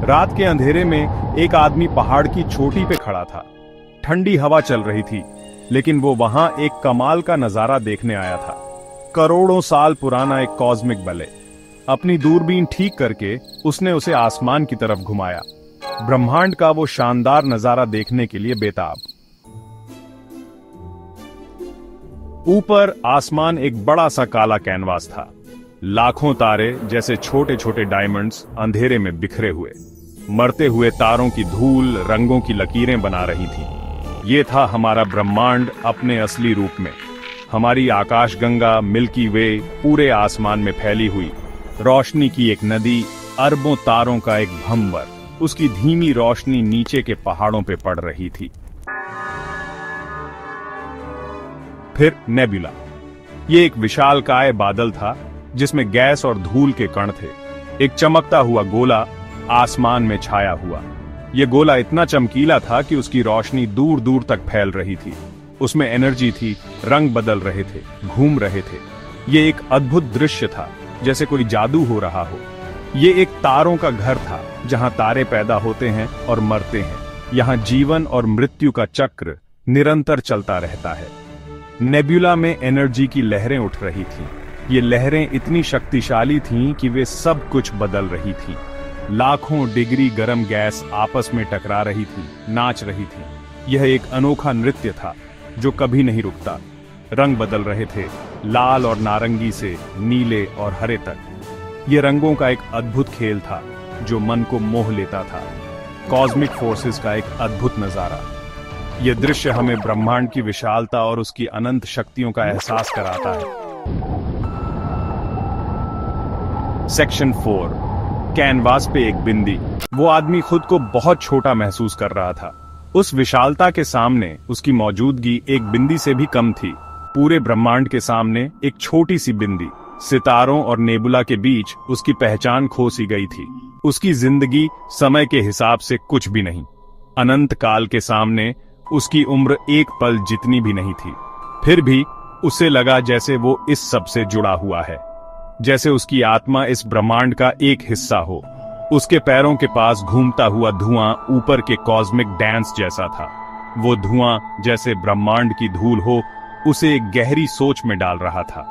रात के अंधेरे में एक आदमी पहाड़ की चोटी पे खड़ा था। ठंडी हवा चल रही थी, लेकिन वो वहां एक कमाल का नजारा देखने आया था। करोड़ों साल पुराना एक कॉस्मिक बले। अपनी दूरबीन ठीक करके उसने उसे आसमान की तरफ घुमाया, ब्रह्मांड का वो शानदार नजारा देखने के लिए बेताब। ऊपर आसमान एक बड़ा सा काला कैनवास था। लाखों तारे जैसे छोटे छोटे डायमंड्स अंधेरे में बिखरे हुए, मरते हुए तारों की धूल रंगों की लकीरें बना रही थी। ये था हमारा ब्रह्मांड अपने असली रूप में। हमारी आकाशगंगा मिल्की वे पूरे आसमान में फैली हुई, रोशनी की एक नदी, अरबों तारों का एक भंवर। उसकी धीमी रोशनी नीचे के पहाड़ों पे पड़ रही थी। फिर नेबुला। ये एक विशालकाय बादल था जिसमें गैस और धूल के कण थे। एक चमकता हुआ गोला आसमान में छाया हुआ। यह गोला इतना चमकीला था कि उसकी रोशनी दूर दूर तक फैल रही थी। उसमें एनर्जी थी, रंग बदल रहे थे, घूम रहे थे। यह एक अद्भुत दृश्य था, जैसे कोई जादू हो रहा हो। यह एक तारों का घर था, जहां तारे पैदा होते हैं और मरते हैं। यहां जीवन और मृत्यु का चक्र निरंतर चलता रहता है। नेबुला में एनर्जी की लहरें उठ रही थीं। ये लहरें इतनी शक्तिशाली थीं कि वे सब कुछ बदल रही थीं। लाखों डिग्री गर्म गैस आपस में टकरा रही थी, नाच रही थी। यह एक अनोखा नृत्य था जो कभी नहीं रुकता। रंग बदल रहे थे, लाल और नारंगी से नीले और हरे तक। यह रंगों का एक अद्भुत खेल था जो मन को मोह लेता था। कॉस्मिक फोर्सेस का एक अद्भुत नजारा। यह दृश्य हमें ब्रह्मांड की विशालता और उसकी अनंत शक्तियों का एहसास कराता है। सेक्शन 4। कैनवास पे एक बिंदी। वो आदमी खुद को बहुत छोटा महसूस कर रहा था। उस विशालता के सामने उसकी मौजूदगी एक बिंदी से भी कम थी। पूरे ब्रह्मांड के सामने एक छोटी सी बिंदी। सितारों और नेबुला के बीच उसकी पहचान खो सी गई थी। उसकी जिंदगी समय के हिसाब से कुछ भी नहीं। अनंत काल के सामने उसकी उम्र एक पल जितनी भी नहीं थी। फिर भी उसे लगा जैसे वो इस सब से जुड़ा हुआ है, जैसे उसकी आत्मा इस ब्रह्मांड का एक हिस्सा हो। उसके पैरों के पास घूमता हुआ धुआं ऊपर के कॉस्मिक डांस जैसा था। वो धुआं जैसे ब्रह्मांड की धूल हो, उसे एक गहरी सोच में डाल रहा था।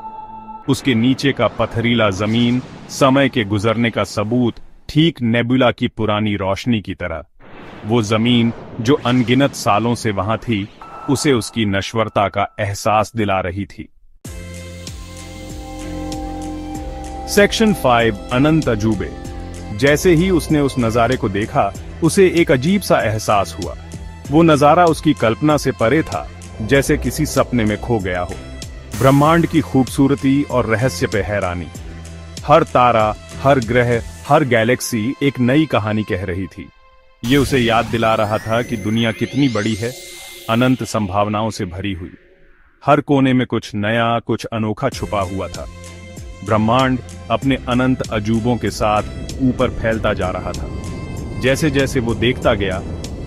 उसके नीचे का पथरीला जमीन समय के गुजरने का सबूत, ठीक नेबुला की पुरानी रोशनी की तरह। वो जमीन जो अनगिनत सालों से वहां थी, उसे उसकी नश्वरता का एहसास दिला रही थी। सेक्शन 5। अनंत अजूबे। जैसे ही उसने उस नजारे को देखा, उसे एक अजीब सा एहसास हुआ। वो नजारा उसकी कल्पना से परे था, जैसे किसी सपने में खो गया हो। ब्रह्मांड की खूबसूरती और रहस्य पे हैरानी। हर तारा, हर ग्रह, हर गैलेक्सी एक नई कहानी कह रही थी। ये उसे याद दिला रहा था कि दुनिया कितनी बड़ी है, अनंत संभावनाओं से भरी हुई। हर कोने में कुछ नया, कुछ अनोखा छुपा हुआ था। ब्रह्मांड अपने अनंत अजूबों के साथ ऊपर फैलता जा रहा था। जैसे जैसे वो देखता गया,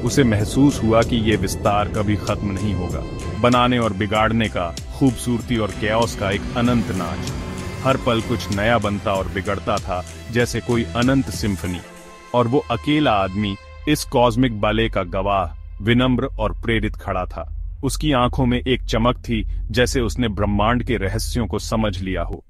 उसे महसूस हुआ कि ये विस्तार कभी खत्म नहीं होगा। बनाने और बिगाड़ने का, खूबसूरती और कैओस का एक अनंत नाच। हर पल कुछ नया बनता और बिगड़ता था, जैसे कोई अनंत सिम्फनी। और वो अकेला आदमी इस कॉस्मिक बले का गवाह, विनम्र और प्रेरित खड़ा था। उसकी आंखों में एक चमक थी, जैसे उसने ब्रह्मांड के रहस्यों को समझ लिया हो।